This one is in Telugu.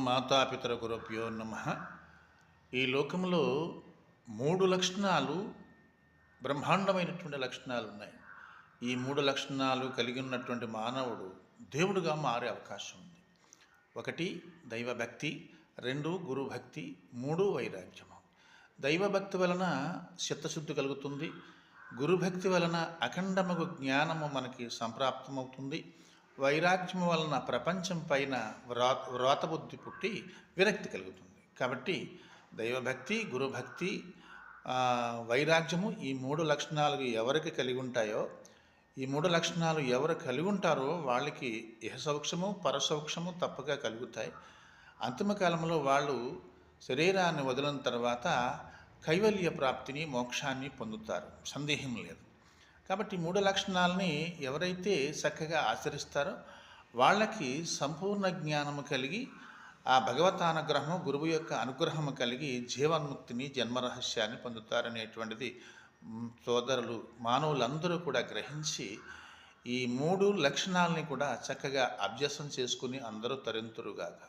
మాతాపితరగురుభ్యో నమః. ఈ లోకంలో 3 లక్షణాలు, బ్రహ్మాండమైనటువంటి లక్షణాలు ఉన్నాయి. ఈ 3 లక్షణాలు కలిగి ఉన్నటువంటి మానవుడు దేవుడుగా మారే అవకాశం ఉంది. 1 దైవభక్తి, 2 గురుభక్తి, 3 వైరాగ్యము. దైవభక్తి వలన చిత్తశుద్ధి కలుగుతుంది. గురుభక్తి వలన అఖండమగు జ్ఞానము మనకి సంప్రాప్తమవుతుంది. వైరాగ్యము వలన ప్రపంచం పైన వ్రాతబుద్ధి పుట్టి విరక్తి కలుగుతుంది. కాబట్టి దైవభక్తి, గురుభక్తి, వైరాగ్యము, ఈ 3 లక్షణాలు ఎవరికి కలిగి ఉంటాయో, ఈ 3 లక్షణాలు ఎవరు కలిగి ఉంటారో వాళ్ళకి ఇహసౌఖ్యము, పరసౌఖ్యము తప్పగా కలుగుతాయి. అంతిమ కాలంలో వాళ్ళు శరీరాన్ని వదిలిన తర్వాత కైవల్య ప్రాప్తిని, మోక్షాన్ని పొందుతారు, సందేహం లేదు. కాబట్టి 3 లక్షణాలని ఎవరైతే చక్కగా ఆచరిస్తారో వాళ్ళకి సంపూర్ణ జ్ఞానము కలిగి, ఆ భగవతానుగ్రహము, గురువు యొక్క అనుగ్రహము కలిగి జీవన్ముక్తిని, జన్మరహస్యాన్ని పొందుతారనేటువంటిది సోదరులు, మానవులందరూ కూడా గ్రహించి ఈ 3 లక్షణాలని కూడా చక్కగా అభ్యాసం చేసుకుని అందరూ తరింతురుగాక.